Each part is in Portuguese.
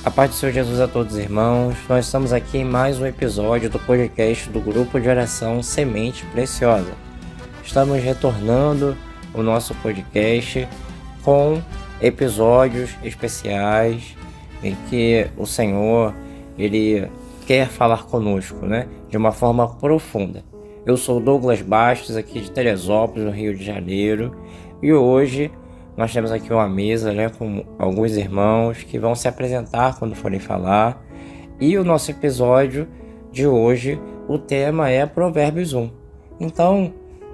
A paz do Senhor Jesus a todos, irmãos. Nós estamos aqui em mais um episódio do podcast do Grupo de Oração Semente Preciosa. Estamos retornando o nosso podcast com episódios especiais em que o Senhor ele quer falar conosco, de uma forma profunda. Eu sou Douglas Bastos, aqui de Teresópolis, no Rio de Janeiro, e hoje nós temos aqui uma mesa com alguns irmãos que vão se apresentar quando forem falar. E o nosso episódio de hoje, o tema é Provérbios 1. Então,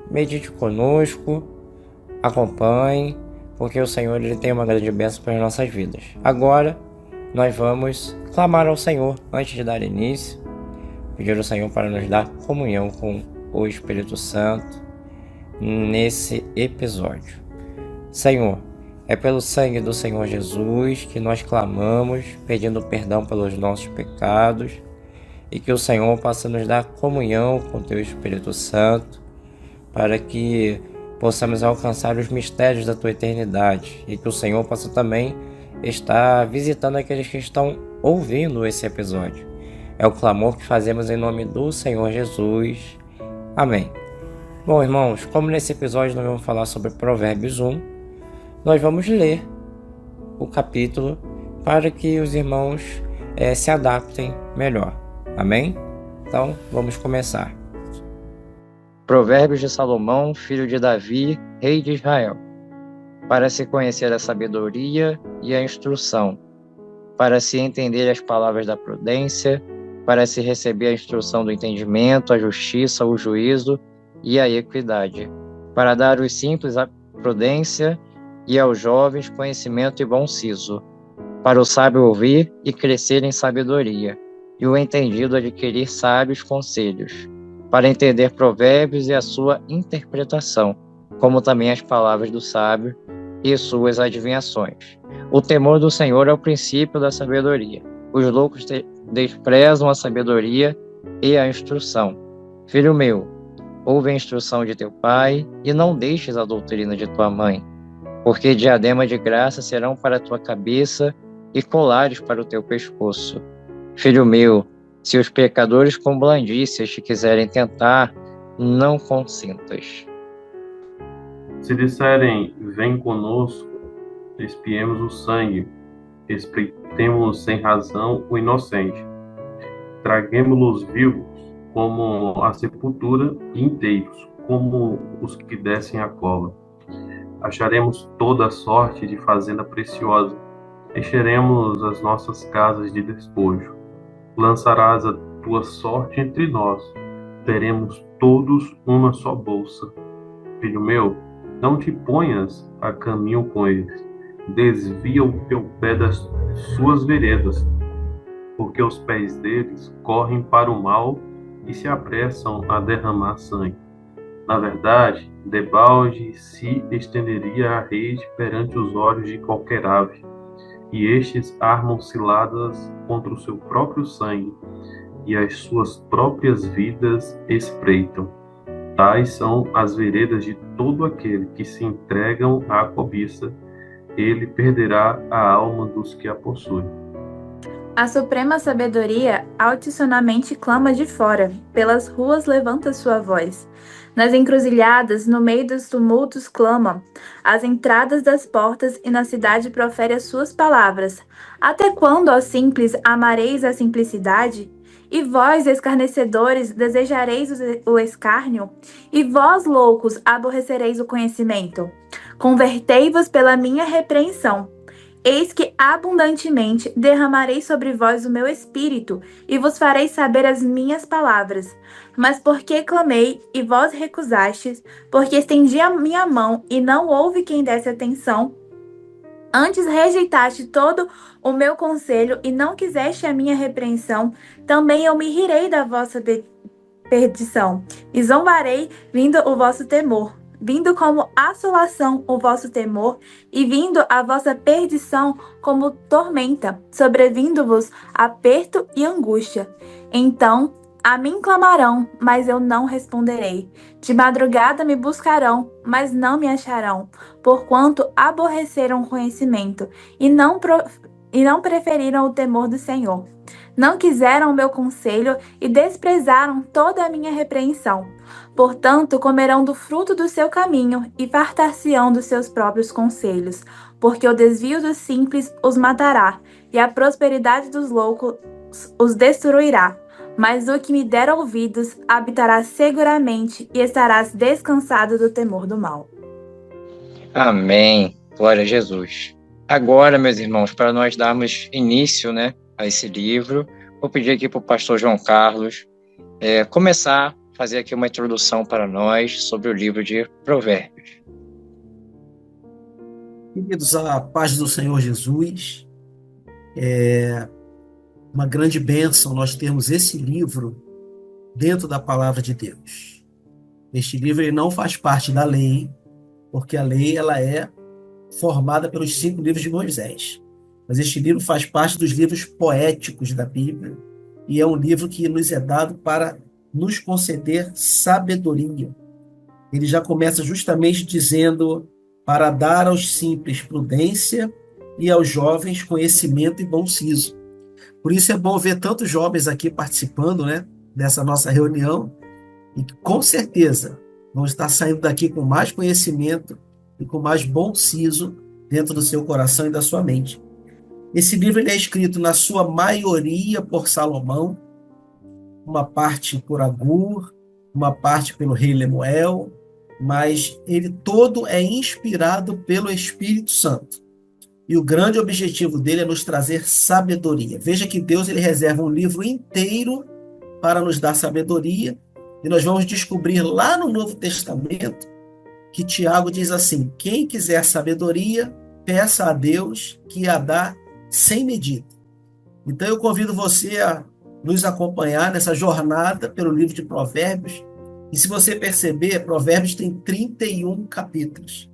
medite conosco, acompanhe, porque o Senhor ele tem uma grande bênção para as nossas vidas. Agora, nós vamos clamar ao Senhor antes de dar início, pedir ao Senhor para nos dar comunhão com o Espírito Santo nesse episódio. Senhor, é pelo sangue do Senhor Jesus que nós clamamos, pedindo perdão pelos nossos pecados, e que o Senhor possa nos dar comunhão com o Teu Espírito Santo, para que possamos alcançar os mistérios da Tua eternidade, e que o Senhor possa também estar visitando aqueles que estão ouvindo esse episódio. É o clamor que fazemos em nome do Senhor Jesus. Amém. Bom, irmãos, como nesse episódio nós vamos falar sobre Provérbios 1, nós vamos ler o capítulo para que os irmãos se adaptem melhor. Amém? Então, vamos começar. Provérbios de Salomão, filho de Davi, rei de Israel. Para se conhecer a sabedoria e a instrução, para se entender as palavras da prudência, para se receber a instrução do entendimento, a justiça, o juízo e a equidade, para dar aos simples a prudência e aos jovens conhecimento e bom siso, para o sábio ouvir e crescer em sabedoria, e o entendido adquirir sábios conselhos, para entender provérbios e a sua interpretação, como também as palavras do sábio e suas adivinhações. O temor do Senhor é o princípio da sabedoria. Os loucos desprezam a sabedoria e a instrução. Filho meu, ouve a instrução de teu pai e não deixes a doutrina de tua mãe, porque diadema de graça serão para a tua cabeça e colares para o teu pescoço. Filho meu, se os pecadores com blandícias te quiserem tentar, não consintas. Se disserem, vem conosco, espiemos o sangue, espreitemos sem razão o inocente, traguemo-los vivos como a sepultura e inteiros, como os que descem a cova. Acharemos toda a sorte de fazenda preciosa, encheremos as nossas casas de despojo. Lançarás a tua sorte entre nós, teremos todos uma só bolsa. Filho meu, não te ponhas a caminho com eles, desvia o teu pé das suas veredas, porque os pés deles correm para o mal e se apressam a derramar sangue. Na verdade, debalde se estenderia a rede perante os olhos de qualquer ave, e estes armam ciladas contra o seu próprio sangue, e as suas próprias vidas espreitam. Tais são as veredas de todo aquele que se entregam à cobiça, ele perderá a alma dos que a possuem. A suprema sabedoria altissonamente clama de fora, pelas ruas levanta sua voz. Nas encruzilhadas, no meio dos tumultos clama, às entradas das portas e na cidade profere as suas palavras. Até quando, ó simples, amareis a simplicidade? E vós, escarnecedores, desejareis o escárnio? E vós, loucos, aborrecereis o conhecimento? Convertei-vos pela minha repreensão. Eis que abundantemente derramarei sobre vós o meu espírito, e vos farei saber as minhas palavras. Mas porque clamei, e vós recusastes, porque estendi a minha mão, e não houve quem desse atenção, antes rejeitaste todo o meu conselho, e não quiseste a minha repreensão, também eu me rirei da vossa perdição, e zombarei vindo o vosso temor. Vindo como assolação o vosso temor, e vindo a vossa perdição como tormenta, sobrevindo-vos aperto e angústia. Então a mim clamarão, mas eu não responderei. De madrugada me buscarão, mas não me acharão, porquanto aborreceram o conhecimento, e não e não preferiram o temor do Senhor. Não quiseram o meu conselho e desprezaram toda a minha repreensão. Portanto, comerão do fruto do seu caminho e fartar-se-ão dos seus próprios conselhos, porque o desvio dos simples os matará, e a prosperidade dos loucos os destruirá. Mas o que me der ouvidos habitará seguramente e estarás descansado do temor do mal. Amém. Glória a Jesus. Agora, meus irmãos, para nós darmos início, a esse livro, vou pedir aqui para o pastor João Carlos começar a fazer aqui uma introdução para nós sobre o livro de Provérbios. Queridos, a paz do Senhor Jesus, é uma grande bênção nós termos esse livro dentro da palavra de Deus. Este livro ele não faz parte da lei, porque a lei ela é formada pelos 5 livros de Moisés. Mas este livro faz parte dos livros poéticos da Bíblia e é um livro que nos é dado para nos conceder sabedoria. Ele já começa justamente dizendo para dar aos simples prudência e aos jovens conhecimento e bom siso. Por isso é bom ver tantos jovens aqui participando, dessa nossa reunião e que, com certeza, vão estar saindo daqui com mais conhecimento e com mais bom siso dentro do seu coração e da sua mente. Esse livro ele é escrito, na sua maioria, por Salomão, uma parte por Agur, uma parte pelo rei Lemuel, mas ele todo é inspirado pelo Espírito Santo. E o grande objetivo dele é nos trazer sabedoria. Veja que Deus ele reserva um livro inteiro para nos dar sabedoria, e nós vamos descobrir lá no Novo Testamento que Tiago diz assim: quem quiser sabedoria, peça a Deus que a dá sem medida. Então eu convido você a nos acompanhar nessa jornada pelo livro de Provérbios. E se você perceber, Provérbios tem 31 capítulos.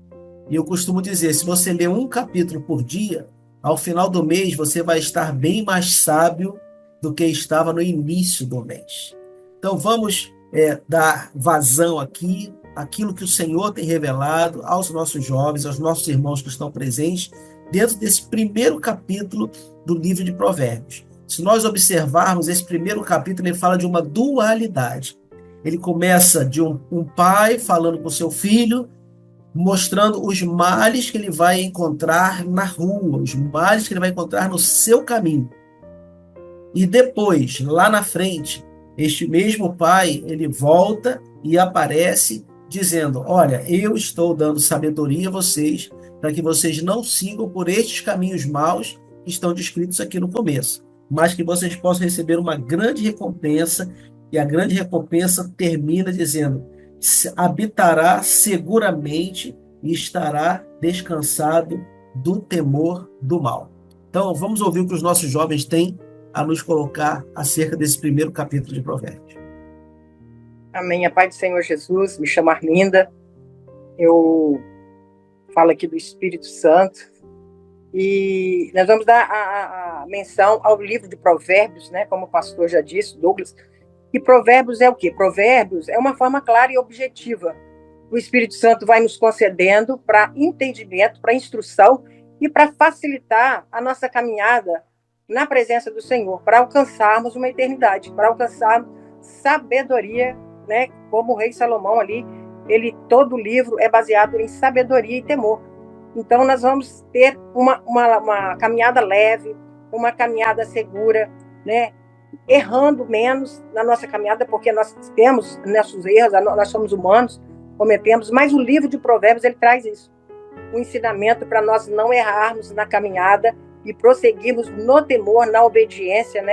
E eu costumo dizer, se você ler um capítulo por dia, ao final do mês você vai estar bem mais sábio do que estava no início do mês. Então vamos dar vazão aqui àquilo que o Senhor tem revelado aos nossos jovens, aos nossos irmãos que estão presentes, dentro desse primeiro capítulo do livro de Provérbios. Se nós observarmos, esse primeiro capítulo ele fala de uma dualidade. Ele começa de um pai falando com seu filho, mostrando os males que ele vai encontrar na rua, os males que ele vai encontrar no seu caminho. E depois, lá na frente, este mesmo pai, ele volta e aparece dizendo: olha, eu estou dando sabedoria a vocês para que vocês não sigam por estes caminhos maus que estão descritos aqui no começo, mas que vocês possam receber uma grande recompensa. E a grande recompensa termina dizendo: habitará seguramente e estará descansado do temor do mal. Então, vamos ouvir o que os nossos jovens têm a nos colocar acerca desse primeiro capítulo de Provérbios. Amém. A paz do Senhor Jesus, me chamo Arminda, eu falo aqui do Espírito Santo, e nós vamos dar a menção ao livro de Provérbios, como o pastor já disse, Douglas. E Provérbios é o quê? Provérbios é uma forma clara e objetiva. O Espírito Santo vai nos concedendo para entendimento, para instrução e para facilitar a nossa caminhada na presença do Senhor, para alcançarmos uma eternidade, para alcançarmos sabedoria, como o rei Salomão ali, todo o livro é baseado em sabedoria e temor. Então nós vamos ter uma caminhada leve, uma caminhada segura, errando menos na nossa caminhada, porque nós temos nossos erros, nós somos humanos, cometemos, mas o livro de Provérbios ele traz isso, um ensinamento para nós não errarmos na caminhada e prosseguirmos no temor, na obediência,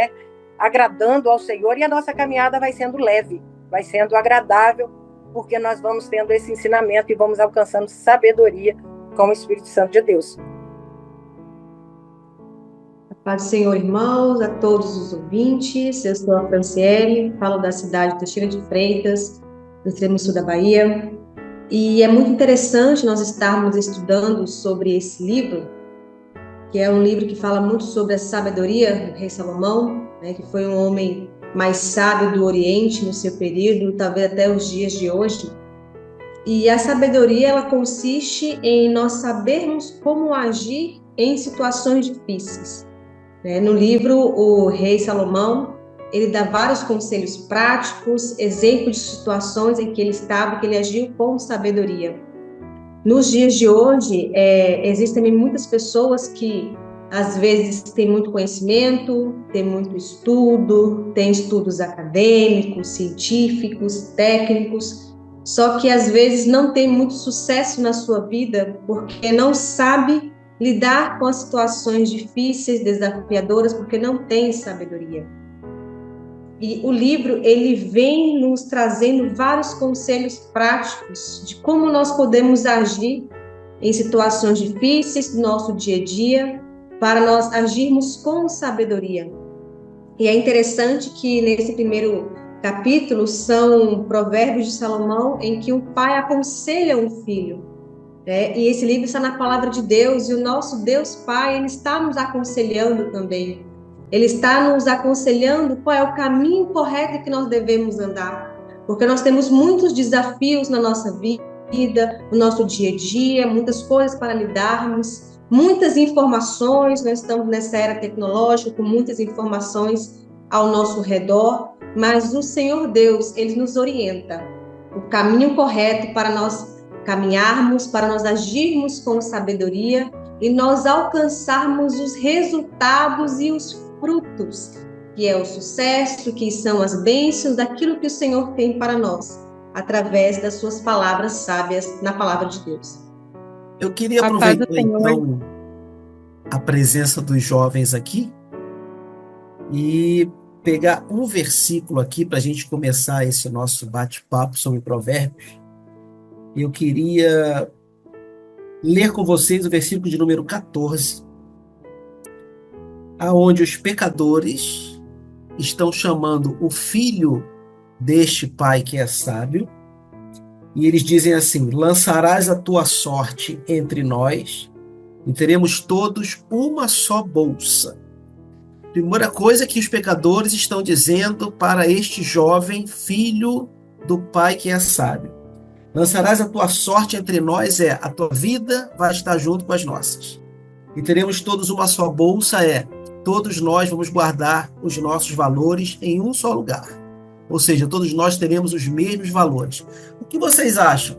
agradando ao Senhor, e a nossa caminhada vai sendo leve, vai sendo agradável, porque nós vamos tendo esse ensinamento e vamos alcançando sabedoria com o Espírito Santo de Deus. Paz do Senhor, irmãos, a todos os ouvintes. Eu sou a Franciele, falo da cidade de Teixeira de Freitas, do extremo sul da Bahia. E é muito interessante nós estarmos estudando sobre esse livro, que é um livro que fala muito sobre a sabedoria do rei Salomão, que foi um homem mais sábio do Oriente no seu período, talvez até os dias de hoje. E a sabedoria, ela consiste em nós sabermos como agir em situações difíceis. No livro, o rei Salomão, ele dá vários conselhos práticos, exemplos de situações em que ele estava, que ele agiu com sabedoria. Nos dias de hoje, existem também muitas pessoas que, às vezes, têm muito conhecimento, têm muito estudo, têm estudos acadêmicos, científicos, técnicos, só que, às vezes, não tem muito sucesso na sua vida porque não sabe lidar com as situações difíceis, desafiadoras, porque não tem sabedoria. E o livro, ele vem nos trazendo vários conselhos práticos de como nós podemos agir em situações difíceis do nosso dia a dia, para nós agirmos com sabedoria. E é interessante que nesse primeiro capítulo são provérbios de Salomão em que um pai aconselha um filho. E esse livro está na palavra de Deus, e o nosso Deus Pai, ele está nos aconselhando também. Ele está nos aconselhando qual é o caminho correto que nós devemos andar. Porque nós temos muitos desafios na nossa vida, no nosso dia a dia, muitas coisas para lidarmos, muitas informações. Nós estamos nessa era tecnológica, com muitas informações ao nosso redor, mas o Senhor Deus, ele nos orienta o caminho correto para nós caminharmos, para nós agirmos com sabedoria e nós alcançarmos os resultados e os frutos, que é o sucesso, que são as bênçãos daquilo que o Senhor tem para nós, através das suas palavras sábias na palavra de Deus. Eu queria aproveitar, então, a presença dos jovens aqui e pegar um versículo aqui para a gente começar esse nosso bate-papo sobre provérbios. Eu queria ler com vocês o versículo de número 14, aonde os pecadores estão chamando o filho deste pai que é sábio, e eles dizem assim: lançarás a tua sorte entre nós e teremos todos uma só bolsa. Primeira coisa que os pecadores estão dizendo para este jovem filho do pai que é sábio: lançarás a tua sorte entre nós, a tua vida vai estar junto com as nossas. E teremos todos uma só bolsa, todos nós vamos guardar os nossos valores em um só lugar. Ou seja, todos nós teremos os mesmos valores. O que vocês acham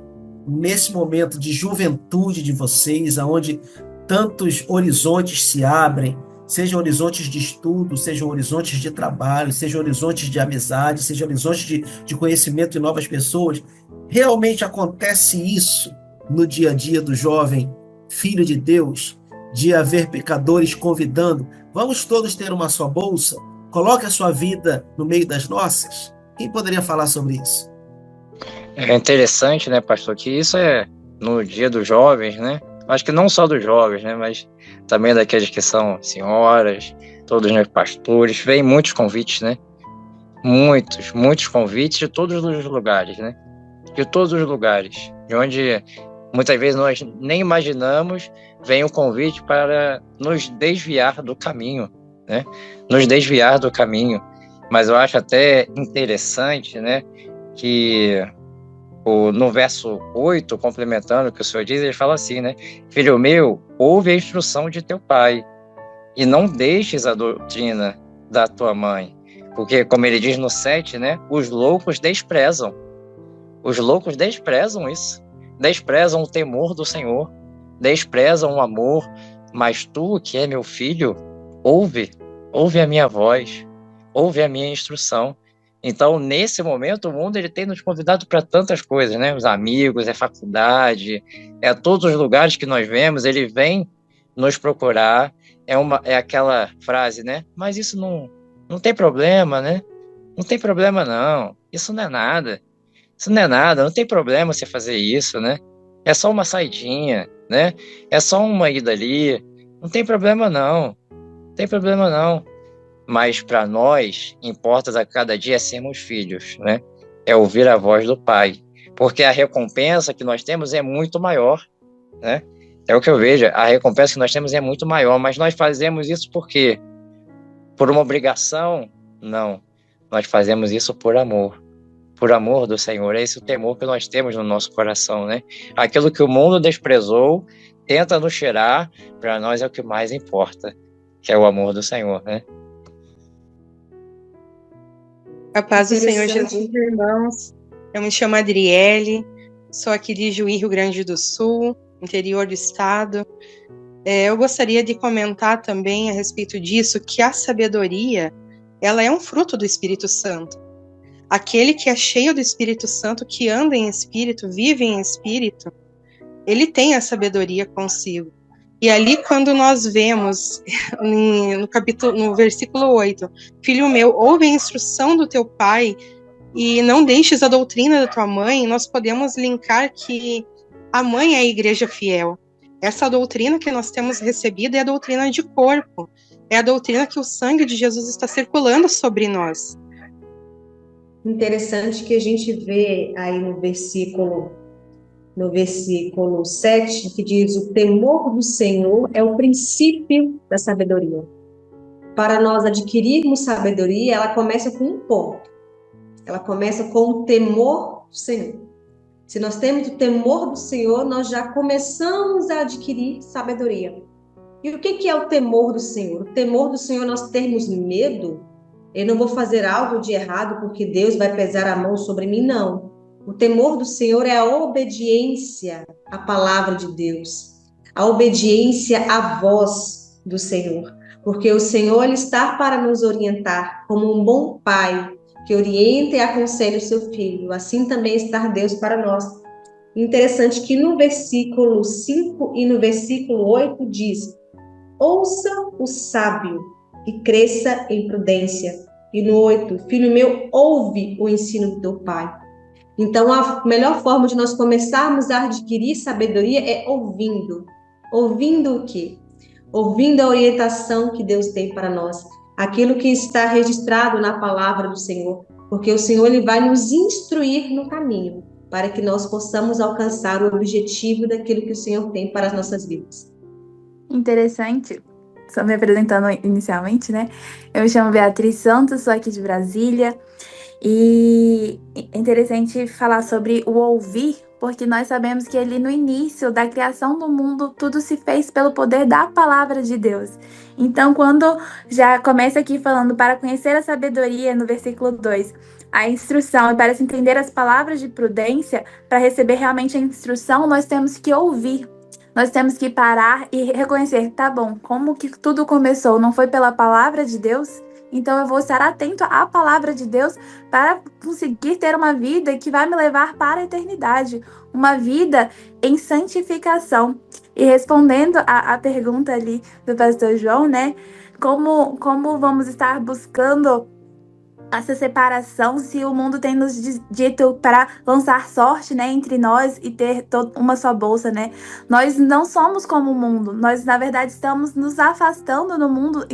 nesse momento de juventude de vocês, onde tantos horizontes se abrem, sejam horizontes de estudo, sejam horizontes de trabalho, sejam horizontes de amizade, sejam horizontes de conhecimento de novas pessoas? Realmente acontece isso no dia a dia do jovem filho de Deus, de haver pecadores convidando: vamos todos ter uma só bolsa? Coloque a sua vida no meio das nossas? Quem poderia falar sobre isso? É interessante, né, pastor, que isso é no dia dos jovens, né? Acho que não só dos jovens, né, mas também daqueles que são senhoras, todos nós pastores, vem muitos convites, né? Muitos convites de todos os lugares, né? De todos os lugares, de onde muitas vezes nós nem imaginamos, vem o convite para nos desviar do caminho, né? Nos desviar do caminho. Mas eu acho até interessante, né, que no verso 8, complementando o que o Senhor diz, ele fala assim, né: filho meu, ouve a instrução de teu pai e não deixes a doutrina da tua mãe. Porque, como ele diz no 7, né, os loucos desprezam isso, desprezam o temor do Senhor, desprezam o amor, mas tu, que é meu filho, ouve a minha voz, ouve a minha instrução. Então, nesse momento, o mundo ele tem nos convidado para tantas coisas, né? Os amigos, faculdade, todos os lugares que nós vemos, ele vem nos procurar. É aquela frase, né? Mas isso não tem problema, né? Não tem problema, não. Isso não é nada. Não tem problema você fazer isso, né? É só uma saidinha, né? É só uma ida ali. Não tem problema, não. Não tem problema, não. Mas para nós, importa a cada dia sermos filhos, né? É ouvir a voz do Pai. Porque a recompensa que nós temos é muito maior, né? É o que eu vejo, a recompensa que nós temos é muito maior, mas nós fazemos isso por quê? Por uma obrigação? Não. Nós fazemos isso por amor do Senhor. É esse o temor que nós temos no nosso coração, né? Aquilo que o mundo desprezou, tenta nos tirar, para nós é o que mais importa. que é o amor do Senhor, né? A paz do Senhor Interessante. Jesus, irmãos. Eu me chamo Adriele, sou aqui de Juí, Rio Grande do Sul, interior do estado. Eu gostaria de comentar também a respeito disso, que a sabedoria, ela é um fruto do Espírito Santo. Aquele que é cheio do Espírito Santo, que anda em Espírito, vive em Espírito, ele tem a sabedoria consigo. E ali, quando nós vemos no versículo 8, filho meu, ouve a instrução do teu pai e não deixes a doutrina da tua mãe, nós podemos linkar que a mãe é a igreja fiel. Essa doutrina que nós temos recebido é a doutrina de corpo, é a doutrina que o sangue de Jesus está circulando sobre nós. Interessante que a gente vê aí no versículo 7, que diz: o temor do Senhor é o princípio da sabedoria. Para nós adquirirmos sabedoria, ela começa com um ponto. Ela começa com o temor do Senhor. Se nós temos o temor do Senhor, nós já começamos a adquirir sabedoria. E o que é o temor do Senhor? O temor do Senhor é nós termos medo. Eu não vou fazer algo de errado porque Deus vai pesar a mão sobre mim, não. O temor do Senhor é a obediência à palavra de Deus, a obediência à voz do Senhor, porque o Senhor ele está para nos orientar como um bom pai que orienta e aconselha o seu filho. Assim também está Deus para nós. Interessante que no versículo 5 e no versículo 8 diz: ouça o sábio e cresça em prudência. E no 8, filho meu, ouve o ensino do teu pai. Então, a melhor forma de nós começarmos a adquirir sabedoria é ouvindo. Ouvindo o quê? Ouvindo a orientação que Deus tem para nós. Aquilo que está registrado na palavra do Senhor. Porque o Senhor ele vai nos instruir no caminho, para que nós possamos alcançar o objetivo daquilo que o Senhor tem para as nossas vidas. Interessante. Só me apresentando inicialmente, né? Eu me chamo Beatriz Santos, sou aqui de Brasília. E é interessante falar sobre o ouvir, porque nós sabemos que ali no início da criação do mundo, tudo se fez pelo poder da palavra de Deus. Então, quando já começa aqui falando para conhecer a sabedoria, no versículo 2, a instrução, e para se entender as palavras de prudência, para receber realmente a instrução, nós temos que ouvir. Nós temos que parar e reconhecer, tá bom, como que tudo começou? Não foi pela palavra de Deus? Então eu vou estar atento à palavra de Deus para conseguir ter uma vida que vai me levar para a eternidade. Uma vida em santificação. E respondendo a pergunta ali do pastor João, né? Como vamos estar buscando essa separação se o mundo tem nos dito para lançar sorte, né, entre nós e ter uma só bolsa, né? Nós não somos como o mundo, nós na verdade estamos nos afastando do mundo,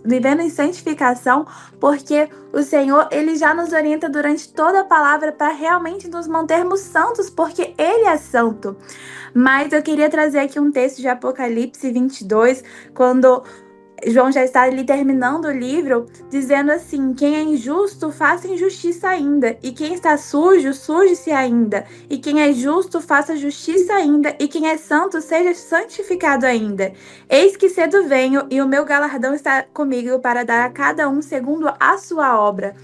vivendo em santificação, porque o Senhor ele já nos orienta durante toda a palavra para realmente nos mantermos santos, porque Ele é santo. Mas eu queria trazer aqui um texto de Apocalipse 22, quando João já está ali terminando o livro, dizendo assim: quem é injusto, faça injustiça ainda, e quem está sujo, suje-se ainda, e quem é justo, faça justiça ainda, e quem é santo, seja santificado ainda. Eis que cedo venho, e o meu galardão está comigo para dar a cada um segundo a sua obra.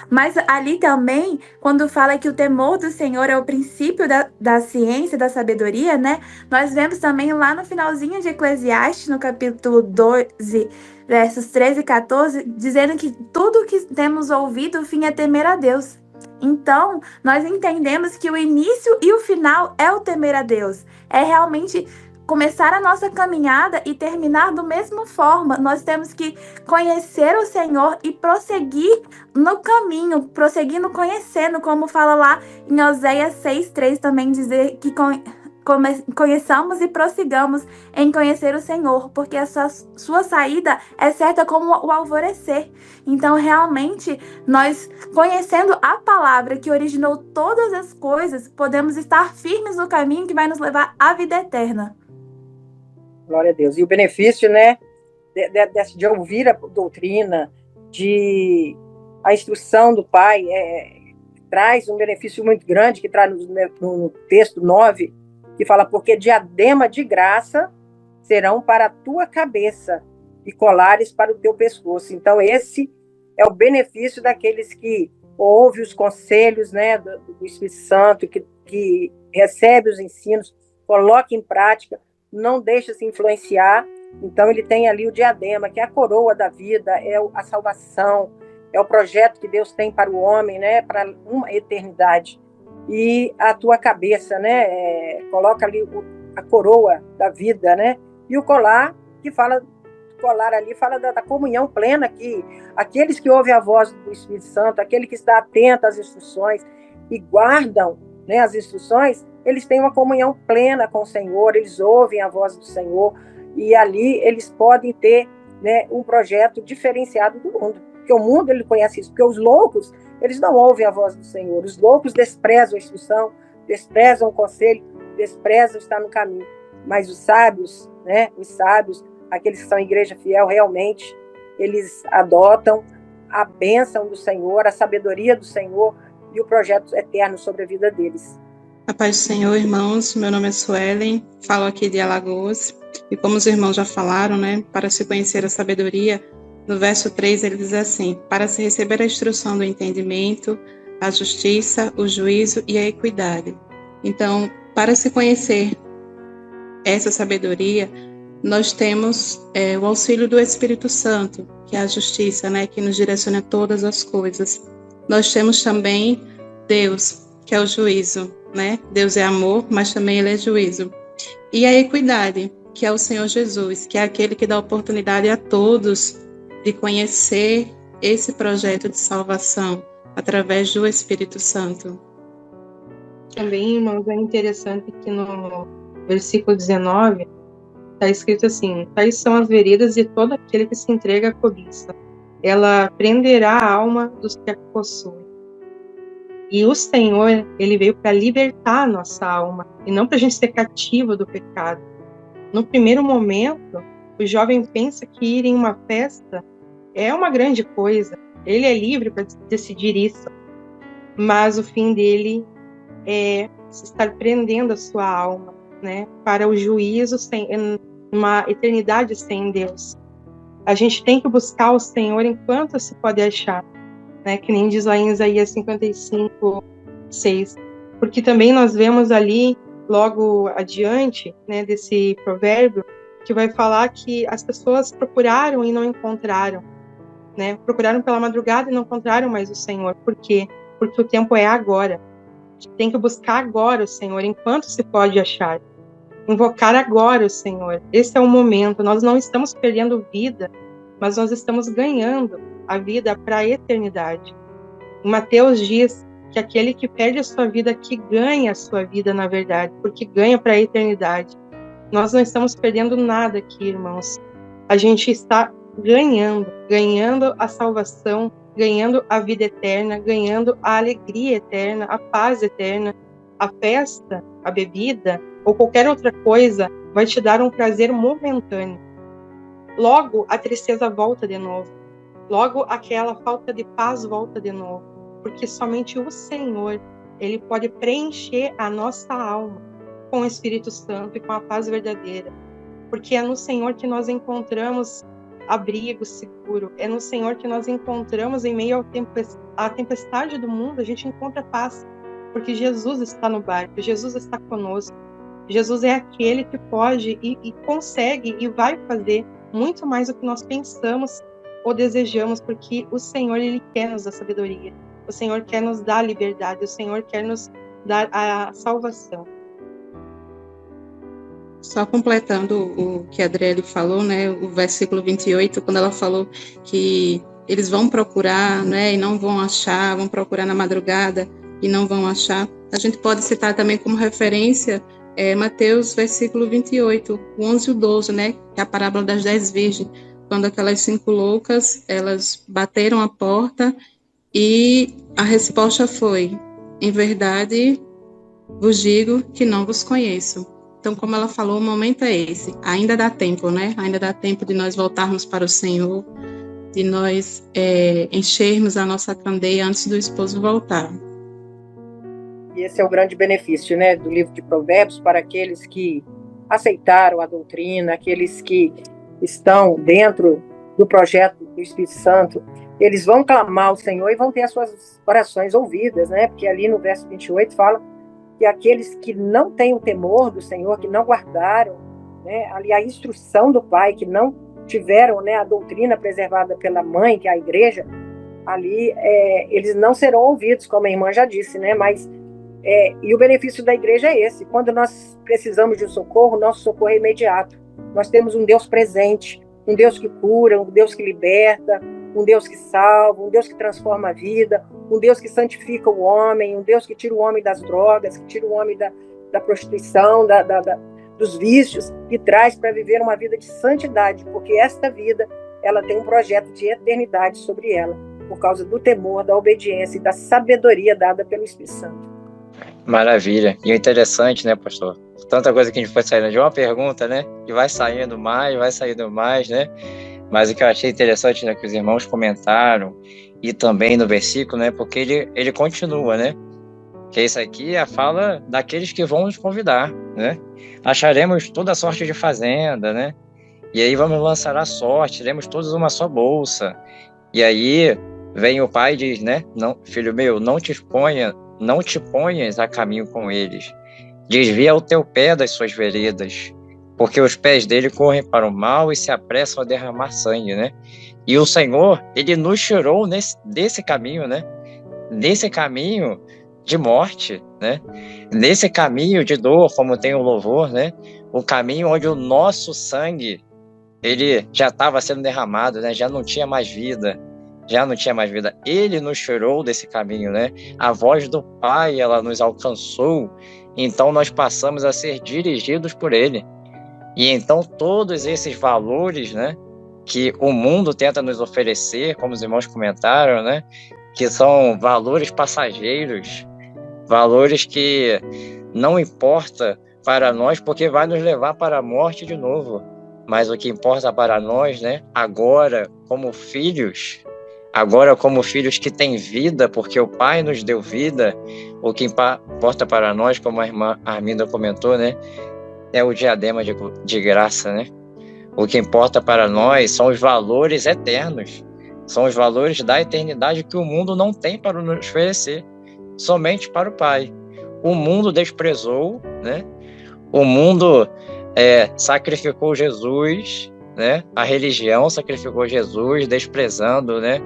Mas ali também, quando fala que o temor do Senhor é o princípio da ciência, da sabedoria, né? Nós vemos também lá no finalzinho de Eclesiastes, no capítulo 12, versos 13 e 14, dizendo que tudo que temos ouvido, o fim é temer a Deus. Então, nós entendemos que o início e o final é o temer a Deus. É realmente começar a nossa caminhada e terminar da mesma forma. Nós temos que conhecer o Senhor e prosseguir no caminho, prosseguindo conhecendo, como fala lá em Oséias 6:3 também, dizer que conheçamos e prossigamos em conhecer o Senhor, porque a sua saída é certa como o alvorecer. Então, realmente, nós, conhecendo a palavra que originou todas as coisas, podemos estar firmes no caminho que vai nos levar à vida eterna. Glória a Deus. E o benefício, né, de ouvir a doutrina, de a instrução do Pai, traz um benefício muito grande, que traz no texto 9, que fala: porque diadema de graça serão para a tua cabeça, e colares para o teu pescoço. Então, esse é o benefício daqueles que ouvem os conselhos, né, do Espírito Santo, que recebe os ensinos, coloca em prática, não deixa se influenciar. Então, ele tem ali o diadema, que é a coroa da vida, é a salvação, é o projeto que Deus tem para o homem, né, para uma eternidade. E a tua cabeça, né, coloca ali a coroa da vida, né, e o colar, que fala da comunhão plena, que aqueles que ouvem a voz do Espírito Santo, aquele que está atento às instruções e guardam, né, as instruções, eles têm uma comunhão plena com o Senhor, eles ouvem a voz do Senhor, e ali eles podem ter, né, um projeto diferenciado do mundo. Porque o mundo, ele conhece isso, porque os loucos, eles não ouvem a voz do Senhor. Os loucos desprezam a instrução, desprezam o conselho, desprezam estar no caminho. Mas os sábios, né, aqueles que são igreja fiel, realmente, eles adotam a bênção do Senhor, a sabedoria do Senhor e o projeto eterno sobre a vida deles. A paz do Senhor, irmãos. Meu nome é Suelen, falo aqui de Alagoas. E como os irmãos já falaram, né, para se conhecer a sabedoria, no verso 3 ele diz assim: para se receber a instrução do entendimento, a justiça, o juízo e a equidade. Então, para se conhecer essa sabedoria, nós temos o auxílio do Espírito Santo, que é a justiça, né, que nos direciona todas as coisas. Nós temos também Deus, que é o juízo, né? Deus é amor, mas também ele é juízo. E a equidade, que é o Senhor Jesus, que é aquele que dá oportunidade a todos de conhecer esse projeto de salvação através do Espírito Santo. Também, irmãos, é interessante que no versículo 19 está escrito assim: tais são as veredas de todo aquele que se entrega à cobiça. Ela prenderá a alma dos que a possuem. E o Senhor, ele veio para libertar a nossa alma, e não para a gente ser cativo do pecado. No primeiro momento, o jovem pensa que ir em uma festa é uma grande coisa. Ele é livre para decidir isso. Mas o fim dele é estar prendendo a sua alma, né, para o juízo, uma eternidade sem Deus. A gente tem que buscar o Senhor enquanto se pode achar, né, que nem diz lá em Isaías 55:6, porque também nós vemos ali, logo adiante, né, desse provérbio, que vai falar que as pessoas procuraram e não encontraram, né, procuraram pela madrugada e não encontraram mais o Senhor. Por quê? Porque o tempo é agora. A gente tem que buscar agora o Senhor, enquanto se pode achar. Invocar agora o Senhor. Esse é o momento. Nós não estamos perdendo vida, mas nós estamos ganhando a vida para a eternidade. Em Mateus diz que aquele que perde a sua vida, que ganha a sua vida, na verdade, porque ganha para a eternidade. Nós não estamos perdendo nada aqui, irmãos. A gente está ganhando a salvação, ganhando a vida eterna, ganhando a alegria eterna, a paz eterna. A festa, a bebida ou qualquer outra coisa vai te dar um prazer momentâneo. Logo, a tristeza volta de novo. Logo, aquela falta de paz volta de novo. Porque somente o Senhor, ele pode preencher a nossa alma com o Espírito Santo e com a paz verdadeira. Porque é no Senhor que nós encontramos abrigo seguro. É no Senhor que nós encontramos, em meio à tempestade do mundo, a gente encontra paz. Porque Jesus está no barco, Jesus está conosco. Jesus é aquele que pode e consegue e vai fazer muito mais do que nós pensamos ou desejamos, porque o Senhor, ele quer nos dar sabedoria. O Senhor quer nos dar liberdade, o Senhor quer nos dar a salvação. Só completando o que a Adriele falou, né, o versículo 28, quando ela falou que eles vão procurar, né, e não vão achar, vão procurar na madrugada e não vão achar. A gente pode citar também como referência Mateus, versículo 28, o 11 e o 12, né, que é a parábola das 10 virgens, quando aquelas 5 loucas, elas bateram a porta e a resposta foi: em verdade vos digo que não vos conheço. Então, como ela falou, o momento é esse. Ainda dá tempo, né? Ainda dá tempo de nós voltarmos para o Senhor, de nós enchermos a nossa candeia antes do esposo voltar. E esse é o grande benefício, né, do livro de Provérbios para aqueles que aceitaram a doutrina, aqueles que estão dentro do projeto do Espírito Santo, eles vão clamar ao Senhor e vão ter as suas orações ouvidas, né? Porque ali no verso 28 fala que aqueles que não têm o temor do Senhor, que não guardaram, né, ali a instrução do Pai, que não tiveram, né, a doutrina preservada pela mãe, que é a igreja, ali eles não serão ouvidos, como a irmã já disse, né? Mas e o benefício da igreja é esse: quando nós precisamos de socorro, nosso socorro é imediato. Nós temos um Deus presente, um Deus que cura, um Deus que liberta, um Deus que salva, um Deus que transforma a vida, um Deus que santifica o homem, um Deus que tira o homem das drogas, que tira o homem da prostituição, dos vícios, e traz para viver uma vida de santidade, porque esta vida ela tem um projeto de eternidade sobre ela, por causa do temor, da obediência e da sabedoria dada pelo Espírito Santo. Maravilha. E o interessante, né, pastor? Tanta coisa que a gente foi saindo de uma pergunta, né? E vai saindo mais, né? Mas o que eu achei interessante, né, que os irmãos comentaram, e também no versículo, né? Porque ele continua, né? Que isso aqui é a fala daqueles que vão nos convidar, né? Acharemos toda sorte de fazenda, né? E aí vamos lançar a sorte, teremos todos uma só bolsa. E aí vem o pai e diz, né? Não, filho meu, não te ponhas a caminho com eles. Desvia o teu pé das suas veredas, porque os pés dele correm para o mal e se apressam a derramar sangue, né? E o Senhor, ele nos tirou desse caminho, né? Desse caminho de morte, né? Nesse caminho de dor, como tem o louvor, né? O caminho onde o nosso sangue, ele já estava sendo derramado, né? Já não tinha mais vida. Ele nos tirou desse caminho, né? A voz do Pai, ela nos alcançou, então nós passamos a ser dirigidos por Ele. E então todos esses valores, né, que o mundo tenta nos oferecer, como os irmãos comentaram, né, que são valores passageiros, valores que não importa para nós, porque vai nos levar para a morte de novo. Mas o que importa para nós, né, agora como filhos que têm vida, porque o Pai nos deu vida, o que importa para nós, como a irmã Arminda comentou, né, é o diadema de graça, né? O que importa para nós são os valores eternos, são os valores da eternidade que o mundo não tem para nos oferecer, somente para o Pai. O mundo desprezou, né? O mundo sacrificou Jesus, né? A religião sacrificou Jesus, desprezando, né,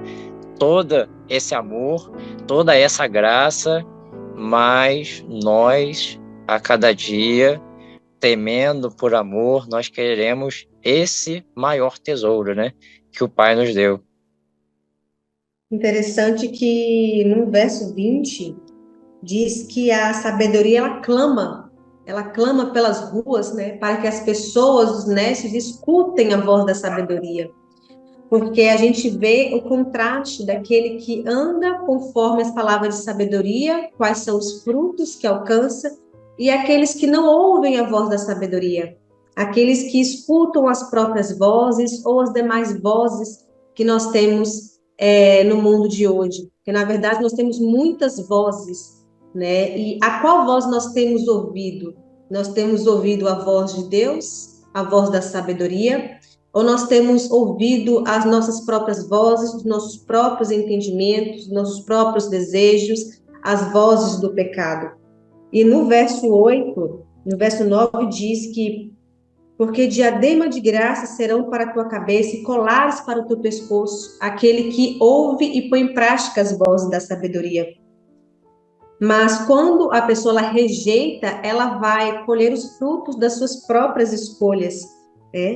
todo esse amor, toda essa graça, mas nós, a cada dia, temendo por amor, nós queremos esse maior tesouro, né, que o Pai nos deu. Interessante que no verso 20 diz que a sabedoria ela clama pelas ruas, né, para que as pessoas, os nécios, escutem a voz da sabedoria. Porque a gente vê o contraste daquele que anda conforme as palavras de sabedoria, quais são os frutos que alcança, e aqueles que não ouvem a voz da sabedoria, aqueles que escutam as próprias vozes ou as demais vozes que nós temos no mundo de hoje. Porque, na verdade, nós temos muitas vozes, né? E a qual voz nós temos ouvido? Nós temos ouvido a voz de Deus, a voz da sabedoria, ou nós temos ouvido as nossas próprias vozes, os nossos próprios entendimentos, nossos próprios desejos, as vozes do pecado? E no verso 8, no verso 9, diz que porque diadema de graça serão para a tua cabeça e colares para o teu pescoço, aquele que ouve e põe em prática as vozes da sabedoria. Mas quando a pessoa ela rejeita, ela vai colher os frutos das suas próprias escolhas.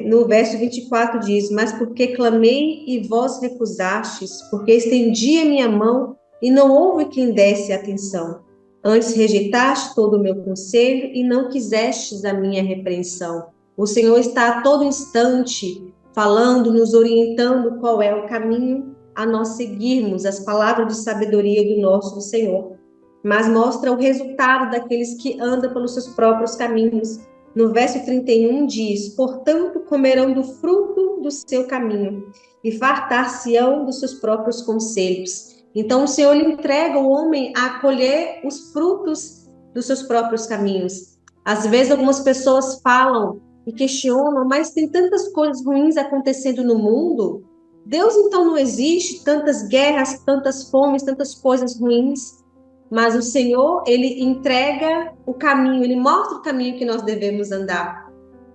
No verso 24 diz, mas porque clamei e vós recusastes, porque estendi a minha mão e não houve quem desse atenção. Antes rejeitaste todo o meu conselho e não quisestes a minha repreensão. O Senhor está a todo instante falando, nos orientando qual é o caminho a nós seguirmos, as palavras de sabedoria do nosso Senhor. Mas mostra o resultado daqueles que andam pelos seus próprios caminhos. No verso 31 diz, portanto comerão do fruto do seu caminho e fartar-se-ão dos seus próprios conselhos. Então o Senhor lhe entrega o homem a colher os frutos dos seus próprios caminhos. Às vezes algumas pessoas falam e questionam, mas tem tantas coisas ruins acontecendo no mundo. Deus então não existe, tantas guerras, tantas fomes, tantas coisas ruins. Mas o Senhor, ele entrega o caminho, ele mostra o caminho que nós devemos andar.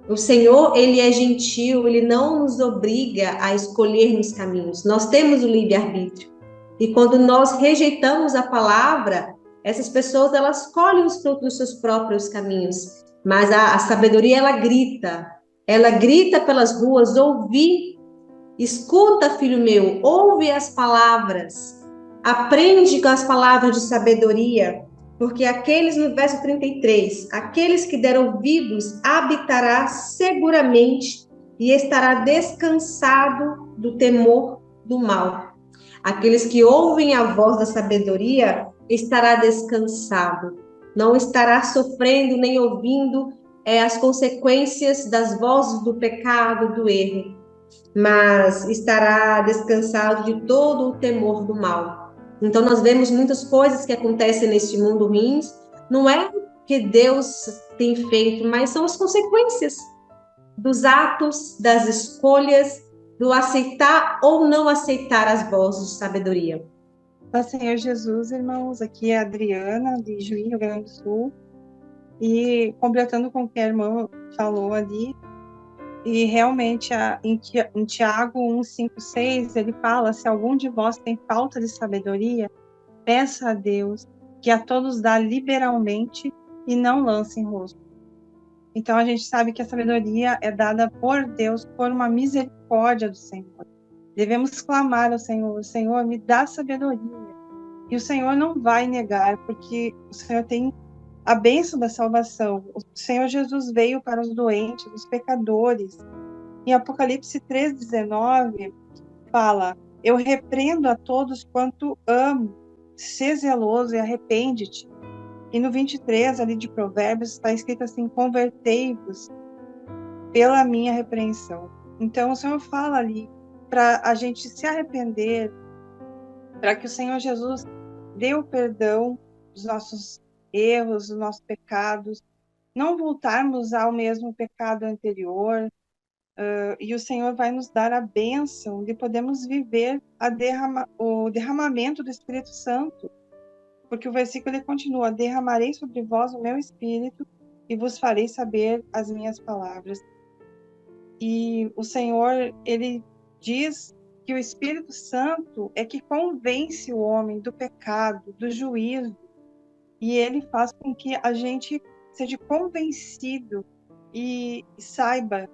O Senhor, ele é gentil, ele não nos obriga a escolhermos caminhos. Nós temos o livre-arbítrio. E quando nós rejeitamos a palavra, essas pessoas, elas colhem os frutos dos seus próprios caminhos. Mas a sabedoria, ela grita pelas ruas, ouvi, escuta, filho meu, ouve as palavras, aprende com as palavras de sabedoria, porque aqueles, no verso 33, aqueles que deram ouvidos habitará seguramente e estará descansado do temor do mal. Aqueles que ouvem a voz da sabedoria estará descansado, não estará sofrendo nem ouvindo as consequências das vozes do pecado, do erro, mas estará descansado de todo o temor do mal. Então nós vemos muitas coisas que acontecem neste mundo ruins, não é o que Deus tem feito, mas são as consequências dos atos, das escolhas, do aceitar ou não aceitar as vozes de sabedoria. Senhor Jesus, irmãos, aqui é a Adriana, de Juí, Rio Grande do Sul, e completando com o que a irmã falou ali, e realmente em Tiago 1:5-6, ele fala, se algum de vós tem falta de sabedoria, peça a Deus, que a todos dá liberalmente e não lance em rosto. Então a gente sabe que a sabedoria é dada por Deus, por uma misericórdia do Senhor. Devemos clamar ao Senhor, Senhor, me dá sabedoria. E o Senhor não vai negar, porque o Senhor tem a bênção da salvação. O Senhor Jesus veio para os doentes, os pecadores. Em Apocalipse 3:19, fala, eu repreendo a todos quanto amo, sê zeloso e arrepende-te. E no 23, ali de Provérbios, está escrito assim, convertei-vos pela minha repreensão. Então o Senhor fala ali, para a gente se arrepender, para que o Senhor Jesus dê o perdão dos nossos erros, dos nossos pecados, não voltarmos ao mesmo pecado anterior, e o Senhor vai nos dar a bênção de podermos viver o derramamento do Espírito Santo, porque o versículo ele continua, derramarei sobre vós o meu Espírito e vos farei saber as minhas palavras. E o Senhor, ele diz que o Espírito Santo é que convence o homem do pecado, do juízo, e ele faz com que a gente seja convencido e saiba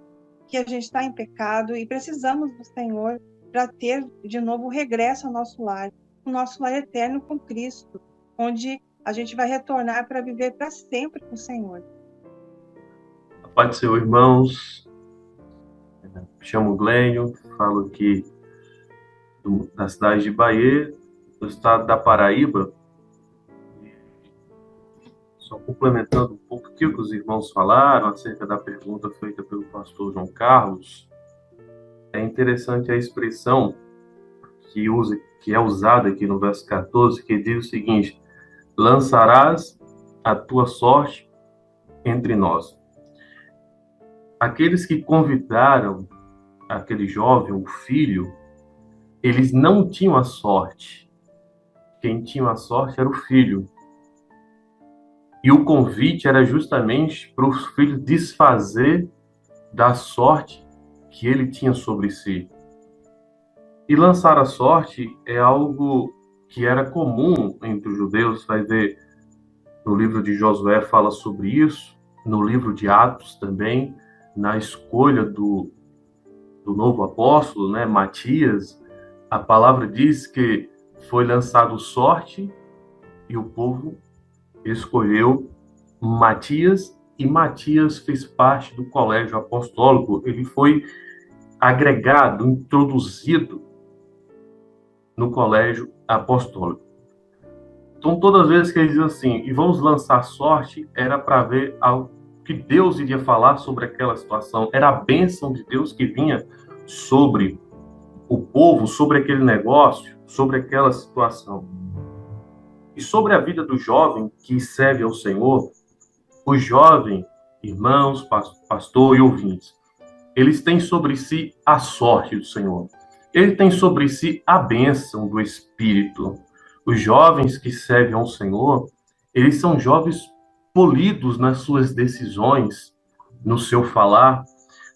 que a gente está em pecado e precisamos do Senhor para ter de novo o regresso ao nosso lar, o nosso lar eterno com Cristo, onde a gente vai retornar para viver para sempre com o Senhor. A paz do Senhor, irmãos. Me chamo Glênio, falo aqui da cidade de Bahia, do estado da Paraíba. Só complementando um pouco o que os irmãos falaram acerca da pergunta feita pelo pastor João Carlos, é interessante a expressão que é usada aqui no verso 14, que diz o seguinte, lançarás a tua sorte entre nós. Aqueles que convidaram aquele jovem, o filho, eles não tinham a sorte. Quem tinha a sorte era o filho. E o convite era justamente para o filho desfazer da sorte que ele tinha sobre si. E lançar a sorte é algo que era comum entre os judeus. Vai ver no livro de Josué fala sobre isso, no livro de Atos também, na escolha do novo apóstolo, né, Matias, a palavra diz que foi lançado sorte e o povo escolheu Matias, e Matias fez parte do colégio apostólico. Ele foi agregado, introduzido no colégio apostólico. Então, todas as vezes que eles diziam assim, e vamos lançar sorte, era para ver o que Deus iria falar sobre aquela situação. Era a bênção de Deus que vinha sobre o povo, sobre aquele negócio, sobre aquela situação. E sobre a vida do jovem que serve ao Senhor, o jovem, irmãos, pastor e ouvintes, eles têm sobre si a sorte do Senhor. Ele tem sobre si a bênção do Espírito. Os jovens que servem ao Senhor, eles são jovens polidos nas suas decisões, no seu falar,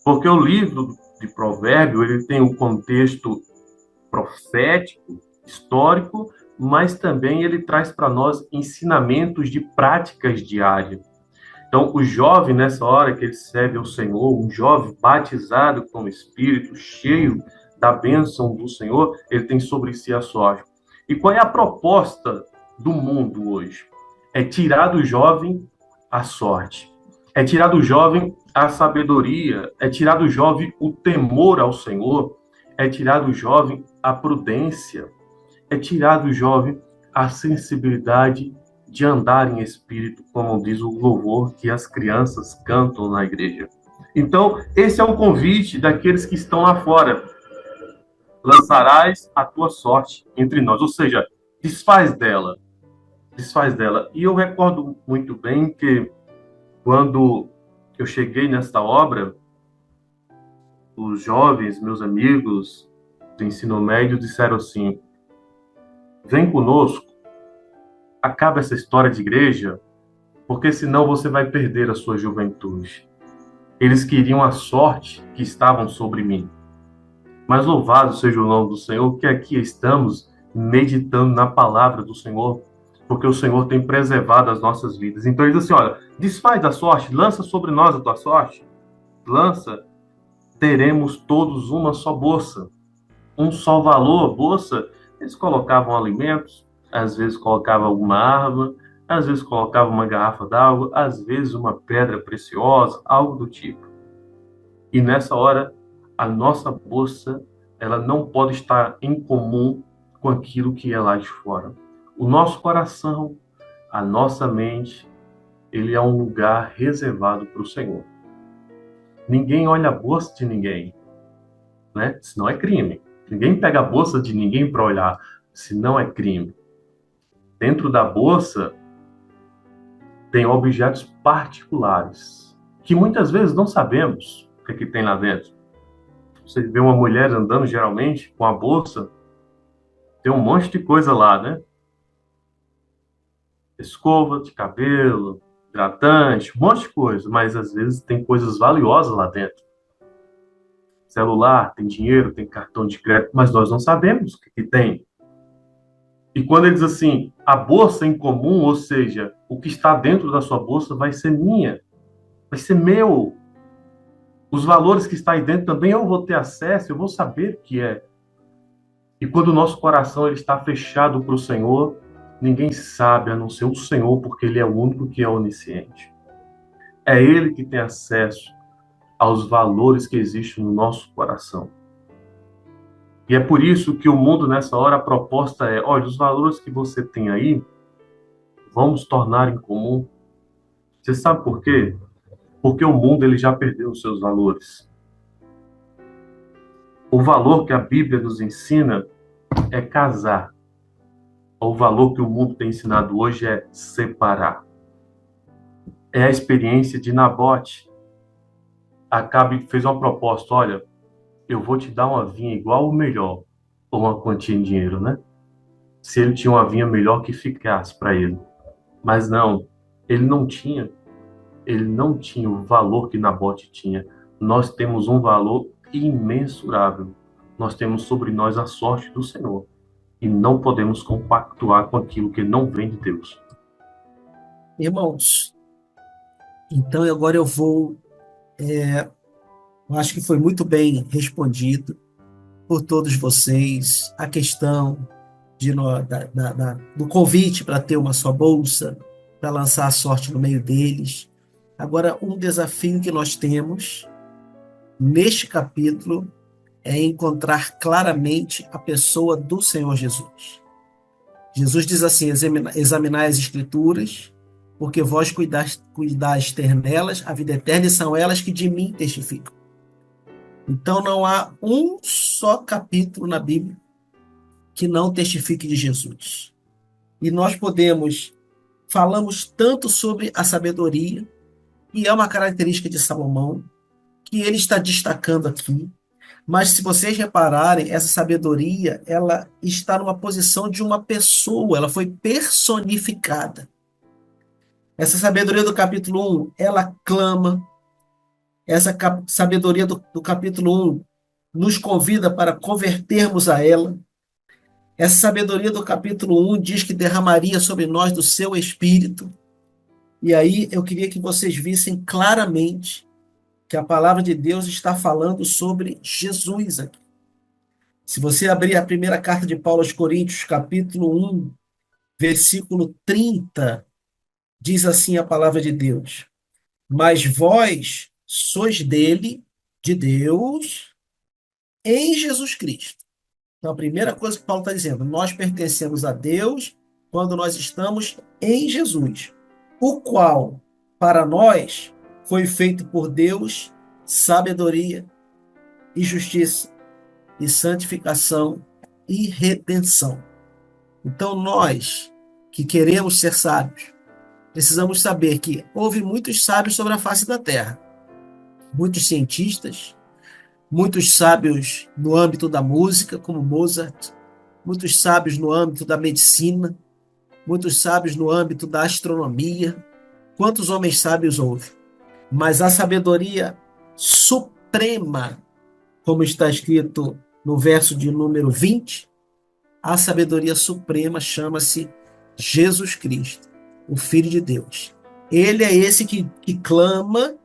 porque o livro de Provérbios, ele tem um contexto profético, histórico, mas também ele traz para nós ensinamentos de práticas diárias. Então, o jovem, nessa hora que ele serve ao Senhor, um jovem batizado com o Espírito, cheio da bênção do Senhor, ele tem sobre si a sorte. E qual é a proposta do mundo hoje? É tirar do jovem a sorte. É tirar do jovem a sabedoria. É tirar do jovem o temor ao Senhor. É tirar do jovem a prudência. É tirar do jovem a sensibilidade de andar em espírito, como diz o louvor que as crianças cantam na igreja. Então, esse é o convite daqueles que estão lá fora. Lançarás a tua sorte entre nós, ou seja, desfaz dela. Desfaz dela. E eu recordo muito bem que quando eu cheguei nesta obra, os jovens, meus amigos do ensino médio, disseram assim: vem conosco, acaba essa história de igreja, porque senão você vai perder a sua juventude. Eles queriam a sorte que estavam sobre mim. Mas louvado seja o nome do Senhor, que aqui estamos meditando na palavra do Senhor, porque o Senhor tem preservado as nossas vidas. Então ele diz assim, olha, desfaz da sorte, lança sobre nós a tua sorte, lança, teremos todos uma só bolsa, um só valor. Bolsa, eles colocavam alimentos, às vezes colocavam alguma arma, às vezes colocavam uma garrafa d'água, às vezes uma pedra preciosa, algo do tipo. E nessa hora, a nossa bolsa, ela não pode estar em comum com aquilo que é lá de fora. O nosso coração, a nossa mente, ele é um lugar reservado para o Senhor. Ninguém olha a bolsa de ninguém, né? Senão é crime. Ninguém pega a bolsa de ninguém para olhar, senão é crime. Dentro da bolsa tem objetos particulares, que muitas vezes não sabemos o que tem lá dentro. Você vê uma mulher andando geralmente com a bolsa, tem um monte de coisa lá, né? Escova de cabelo, hidratante, um monte de coisa, mas às vezes tem coisas valiosas lá dentro. Celular, tem dinheiro, tem cartão de crédito, mas nós não sabemos o que tem. E quando ele diz assim, a bolsa em comum, ou seja, o que está dentro da sua bolsa vai ser minha, vai ser meu. Os valores que estão aí dentro também eu vou ter acesso, eu vou saber o que é. E quando o nosso coração ele está fechado para o Senhor, ninguém sabe a não ser o Senhor, porque Ele é o único que é onisciente. É Ele que tem acesso aos valores que existem no nosso coração. E é por isso que o mundo, nessa hora, a proposta é, olha, os valores que você tem aí, vamos tornar em comum. Você sabe por quê? Porque o mundo ele já perdeu os seus valores. O valor que a Bíblia nos ensina é casar. O valor que o mundo tem ensinado hoje é separar. É a experiência de Nabote. Acabe fez uma proposta, olha, eu vou te dar uma vinha igual ou melhor, ou uma quantia em dinheiro, né? Se ele tinha uma vinha melhor que ficasse para ele. Mas não, ele não tinha o valor que Nabote tinha. Nós temos um valor imensurável. Nós temos sobre nós a sorte do Senhor. E não podemos compactuar com aquilo que não vem de Deus. Irmãos, então agora eu vou... eu acho que foi muito bem respondido por todos vocês a questão do convite para ter uma só bolsa, para lançar a sorte no meio deles. Agora, um desafio que nós temos neste capítulo é encontrar claramente a pessoa do Senhor Jesus. Jesus diz assim, examinai as Escrituras, porque vós cuidais ter nelas a vida eterna, e são elas que de mim testificam. Então não há um só capítulo na Bíblia que não testifique de Jesus. E nós falamos tanto sobre a sabedoria, e é uma característica de Salomão, que ele está destacando aqui. Mas se vocês repararem, essa sabedoria, ela está numa posição de uma pessoa, ela foi personificada. Essa sabedoria do capítulo 1, ela clama. Essa sabedoria do capítulo 1 nos convida para convertermos a ela. Essa sabedoria do capítulo 1 diz que derramaria sobre nós do seu espírito. E aí eu queria que vocês vissem claramente que a palavra de Deus está falando sobre Jesus aqui. Se você abrir a primeira carta de Paulo aos Coríntios, capítulo 1, versículo 30, diz assim a palavra de Deus: mas vós sois dele, de Deus, em Jesus Cristo. Então, a primeira coisa que Paulo está dizendo, nós pertencemos a Deus quando nós estamos em Jesus, o qual, para nós, foi feito por Deus sabedoria e justiça e santificação e redenção. Então, nós que queremos ser sábios, precisamos saber que houve muitos sábios sobre a face da terra, muitos cientistas, muitos sábios no âmbito da música, como Mozart, muitos sábios no âmbito da medicina, muitos sábios no âmbito da astronomia. Quantos homens sábios houve? Mas a sabedoria suprema, como está escrito no verso de número 20, a sabedoria suprema chama-se Jesus Cristo, o Filho de Deus. Ele é esse que clama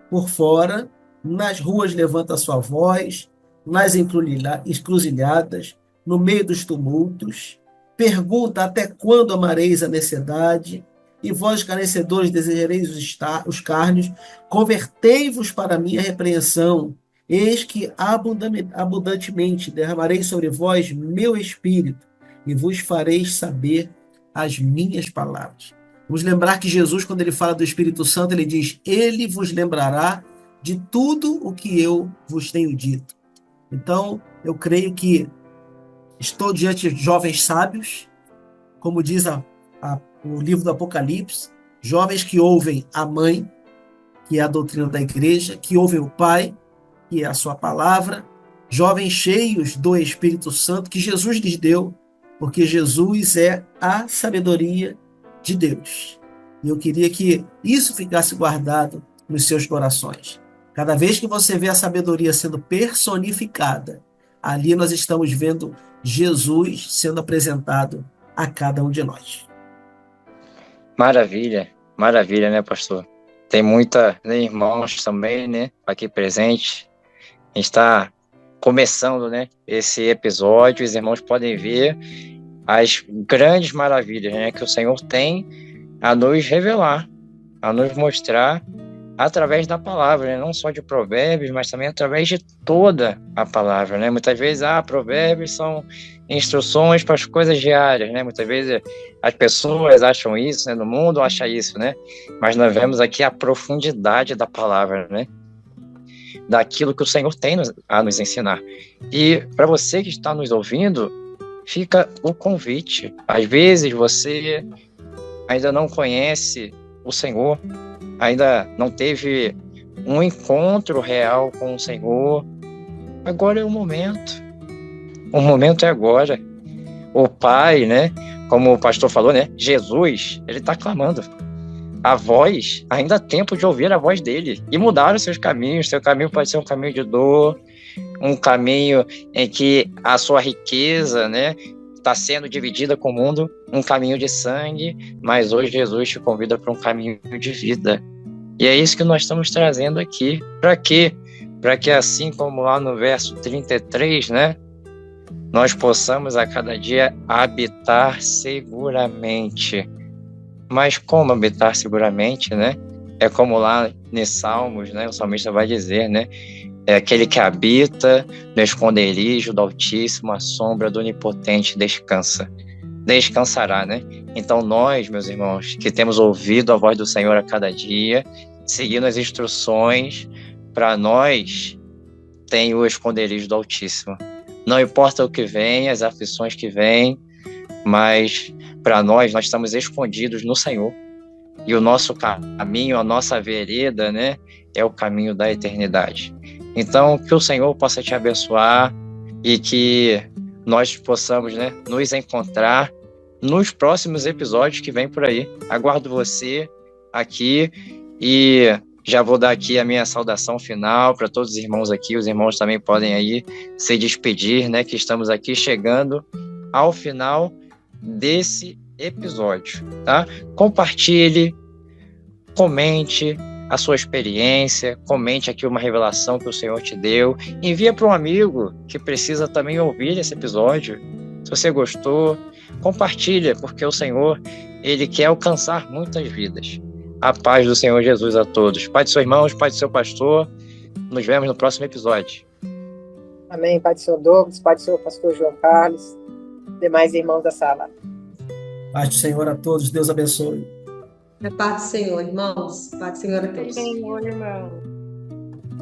por fora, nas ruas levanta a sua voz, nas encruzilhadas, no meio dos tumultos, pergunta até quando amareis a necessidade, e vós, escarnecedores, desejareis os carnes, convertei-vos para a minha repreensão, eis que abundantemente derramarei sobre vós meu espírito, e vos fareis saber as minhas palavras. Vamos lembrar que Jesus, quando ele fala do Espírito Santo, ele diz, ele vos lembrará de tudo o que eu vos tenho dito. Então, eu creio que estou diante de jovens sábios, como diz o livro do Apocalipse, jovens que ouvem a mãe, que é a doutrina da igreja, que ouvem o pai, que é a sua palavra, jovens cheios do Espírito Santo, que Jesus lhes deu, porque Jesus é a sabedoria de Deus. E eu queria que isso ficasse guardado nos seus corações. Cada vez que você vê a sabedoria sendo personificada, ali nós estamos vendo Jesus sendo apresentado a cada um de nós. Maravilha, maravilha, né, pastor? Tem muita irmãos também, né, aqui presente. A gente está começando, né, esse episódio. Os irmãos podem ver as grandes maravilhas, né, que o Senhor tem a nos revelar, a nos mostrar através da palavra, né? Não só de provérbios, mas também através de toda a palavra, né? Muitas vezes, provérbios são instruções para as coisas diárias, né? Muitas vezes as pessoas acham isso, né? No mundo acha isso, né? Mas nós vemos aqui a profundidade da palavra, né? Daquilo que o Senhor tem a nos ensinar. E para você que está nos ouvindo, fica o convite. Às vezes você ainda não conhece o Senhor, ainda não teve um encontro real com o Senhor. Agora é o momento. O momento é agora. O Pai, né? Como o pastor falou, né? Jesus, ele está clamando. A voz, ainda há tempo de ouvir a voz dele e mudar os seus caminhos. Seu caminho pode ser um caminho de dor, um caminho em que a sua riqueza, né, está sendo dividida com o mundo, um caminho de sangue, mas hoje Jesus te convida para um caminho de vida. E é isso que nós estamos trazendo aqui. Para quê? Para que assim como lá no verso 33, né, nós possamos a cada dia habitar seguramente. Mas como habitar seguramente, né? É como lá nos Salmos, né, o salmista vai dizer, né, é aquele que habita no esconderijo do Altíssimo, a sombra do Onipotente descansa. Descansará, né? Então nós, meus irmãos, que temos ouvido a voz do Senhor a cada dia, seguindo as instruções, para nós tem o esconderijo do Altíssimo. Não importa o que vem, as aflições que vêm, mas para nós estamos escondidos no Senhor. e o nosso caminho, a nossa vereda, né, é o caminho da eternidade. Então, que o Senhor possa te abençoar e que nós possamos, né, nos encontrar nos próximos episódios que vem por aí. Aguardo você aqui e já vou dar aqui a minha saudação final para todos os irmãos aqui. Os irmãos também podem aí se despedir, né, que estamos aqui chegando ao final desse episódio, tá? Compartilhe, comente a sua experiência, comente aqui uma revelação que o Senhor te deu, envia para um amigo que precisa também ouvir esse episódio. Se você gostou, compartilha, porque o Senhor, Ele quer alcançar muitas vidas. A paz do Senhor Jesus a todos. Pai de seus irmãos, Pai do seu pastor, nos vemos no próximo episódio. Amém. Pai do Senhor Douglas, Pai do Senhor pastor João Carlos, demais irmãos da sala. Paz do Senhor a todos, Deus abençoe. A paz do Senhor, irmãos. Paz do Senhor a todos. Senhor, irmão.